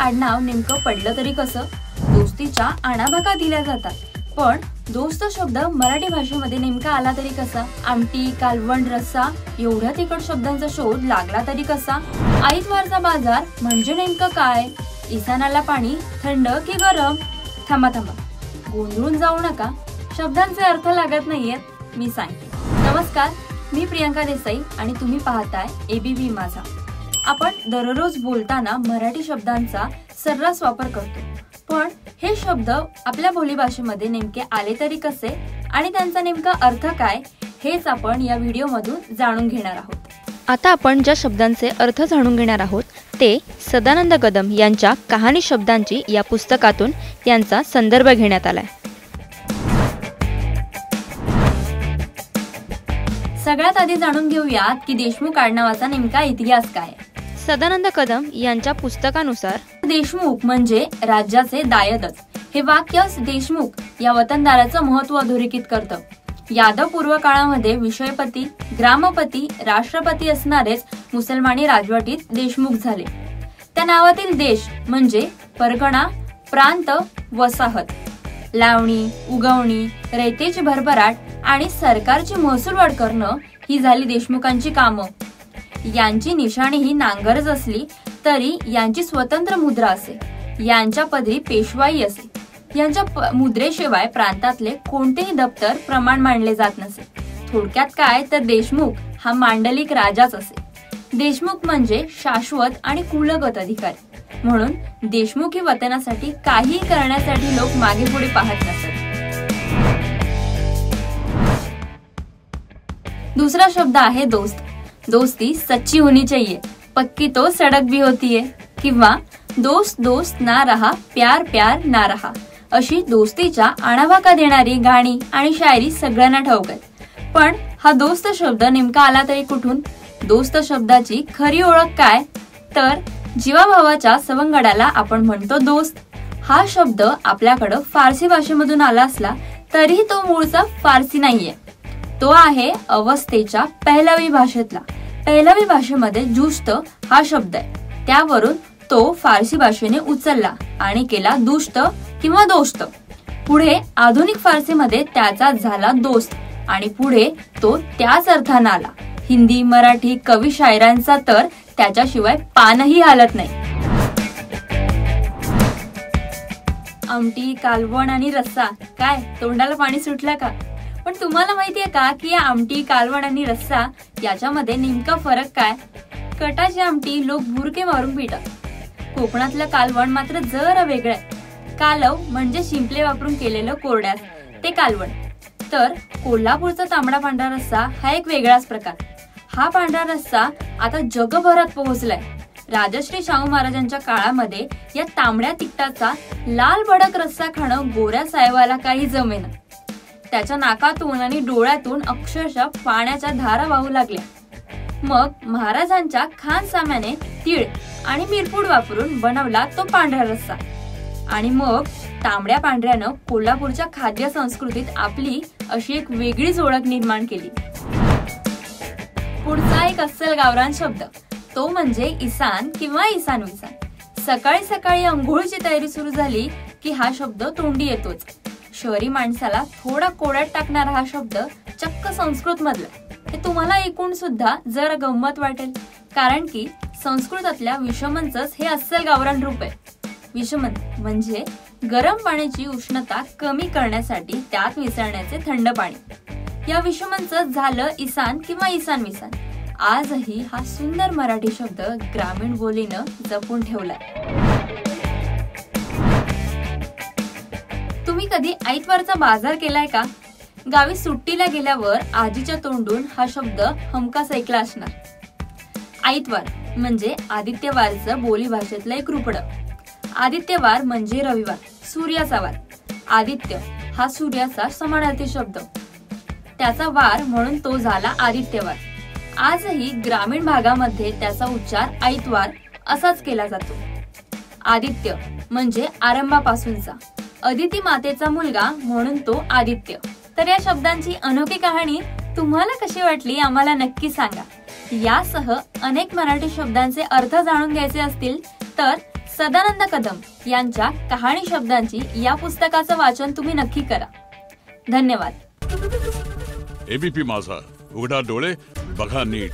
आडनाव नेमकं पडलं तरी कसं? दोस्तीच्या आणाभाका दिल्या जातात, पण दोस्त शब्द मराठी भाषेमध्ये नेमका आला तरी कसा? आमटी, कालवण, रस्सा एवढ्या तिखट शब्दांचा शोध लागला तरी कसा? आईतवारचा बाजार म्हणजे नेमकं काय? इसानाला पाणी थंड की गरम? थांबा, गोंधळून जाऊ नका, शब्दांचे अर्थ लागत नाहीयेत, मी सांगते. नमस्कार, मी प्रियंका देसाई आणि तुम्ही पाहताय एबीपी माझा. आपण दररोज बोलताना मराठी शब्दांचा सर्रास वापर करतो, पण हे शब्द आपल्या बोलीभाषेमध्ये नेमके आले तरी कसे आणि त्यांचा नेमका अर्थ काय, हेच आपण या व्हिडिओमधून जाणून घेणार आहोत. आता आपण ज्या शब्दांचे अर्थ जाणून घेणार आहोत ते सदानंद कदम यांच्या कहाणी शब्दांची या पुस्तकातून यांचा संदर्भ घेण्यात आलाय. सगळ्यात आधी जाणून घेऊयात की देशमुख आडनावाचा नेमका इतिहास काय. सदानंद कदम यांच्या पुस्तकानुसार देशमुख म्हणजे राज्याचे दायदच हे वाक्य देशमुख या वतनदाराचं महत्व अधोरेखित करतं. यादव पूर्व काळामध्ये विषयपती, ग्रामपती, राष्ट्रपती असणारेच मुसलमानी राजवटीत देशमुख झाले. त्या नावातील देश म्हणजे परगणा, प्रांत, वसाहत, लावणी, उगवणी, रयतेची भरभराट आणि सरकारची महसूलवाढ करणं ही झाली देशमुखांची कामं. यांची निशाणी ही नांगरच असली तरी यांची स्वतंत्र मुद्रा असे. यांच्या पदरी पेशवाई असे. यांच्या मुद्रेशिवाय प्रांतातले कोणतेही दप्तर प्रमाण मानले जात नसे. थोडक्यात काय तर देशमुख हा मांडलिक राजाच असे. देशमुख म्हणजे शाश्वत आणि कुलगत अधिकारी. म्हणून देशमुखी वतनासाठी काही करण्यासाठी लोक मागे पुढे पाहत नसत. दूसरा शब्द आहे दोस्त. दोस्ती सच्ची होनी चाहिए, पक्की तो सड़क भी होती है, किंवा दोस्त दोस्त ना रहा, प्यार प्यार ना रहा अशी दोस्तीच्या आणाभाका देणारी गाणी आणि शायरी सगळ्यांना ठाऊक आहे. पण हा दोस्त शब्द नेमका आला तरी कुठून? दोस्त शब्दाची खरी ओळख काय तर जीवाभावाच्या सवंगडाला आपण म्हणतो दोस्त. हा शब्द आपल्याकडं फारसी भाषेमधून आला असला तरीही तो मूळचा फारसी नाहीये. तो आहे अवस्थेच्या पहलवी भाषेतला. पहलवी भाषेमध्ये जुस्त हा शब्द आहे. त्यावरून तो फारसी भाषेने उचलला आणि केला दुष्ट किंवा दोस्त. पुढे आधुनिक फारसीमध्ये त्याचा झाला दोस्त आणि पुढे तो त्याच अर्थानं आला. हिंदी, मराठी कवी शायरांचा तर त्याच्याशिवाय पानही हालत नाही. आमटी, कालवण आणि रस्सा, काय तोंडाला पाणी सुटलं का? पण तुम्हाला माहितीये का की या आमटी, कालवण आणि रस्सा याच्यामध्ये नेमका फरक काय? कटाची आमटी लोक भुरके मारून पितात. कोकणातलं कालवण मात्र जरा वेगळं आहे. कालव म्हणजे शिंपले वापरून केलेलं कोरड्यास ते कालवण. तर कोल्हापूरचा तांबडा पांढरा रस्सा हा एक वेगळाच प्रकार. हा पांढरा रस्सा आता जगभरात पोहोचलाय. राजश्री शाहू महाराजांच्या काळामध्ये या तांबड्या तिखटाचा लाल भडक रस्सा खाणं गोऱ्या साहेबाला काही जमेना. त्याच्या नाकातून आणि डोळ्यातून अक्षरशः पाण्याच्या धारा वाहू लागल्या. मग महाराजांच्या खानसाम्याने तीळ आणि मिरपूड वापरून बनवला तो पांढरा रस्सा. आणि मग तांबड्या पांढऱ्यानं कोल्हापूरच्या खाद्य संस्कृतीत आपली अशी एक वेगळीच ओळख निर्माण केली. पुढचा एक अस्सल गावरान शब्द तो म्हणजे इसान किंवा इसान विसान. सकाळी सकाळी अंघोळीची तयारी सुरू झाली की हा शब्द तोंडी येतोच. शहरी माणसाला थोडा कोड्यात टाकणारा हा शब्द चक्क संस्कृत मधला. हे तुम्हाला ऐकून सुद्धा जरा गंमत वाटेल, कारण की संस्कृतातल्या विषमनचंच हे अस्सल गावरान रूप आहे. विषमन म्हणजे गरम पाण्याची उष्णता कमी करण्यासाठी त्यात मिसळण्याचे थंड पाणी. या विषमनचं झालं इसान किंवा इसान विसान. आजही हा सुंदर मराठी शब्द ग्रामीण बोलीनं जपून ठेवलाय. तुम्ही कधी आईतवारचा बाजार केलाय का? गावी सुट्टीला गेल्यावर आजीच्या तोंडून हा शब्द हमखास ऐकला असणार. आईतवार म्हणजे आदित्यवारचं बोली भाषेतलं एक रूपडं. आदित्यवार म्हणजे रविवार, सूर्याचा वार. आदित्य हा सूर्याचा समानार्थी शब्द. त्याचा वार म्हणून तो झाला आदित्यवार. आजही ग्रामीण भागामध्ये त्याचा उच्चार आईतवार असाच केला जातो. आदित्य म्हणजे आरंभापासूनचा. अदिती मातेचा मुलगा म्हणून तो आदित्य. तर या शब्दांची अनोखी कहाणी तुम्हाला कशी वाटली आम्हाला नक्की सांगा. यासह अनेक मराठी शब्दांचे अर्थ जाणून घ्यायचे असतील तर सदानंद कदम यांच्या कहाणी शब्दांची या पुस्तकाचं वाचन तुम्ही नक्की करा. धन्यवाद. एबीपी माझा, उघडा डोळे बघा नीट.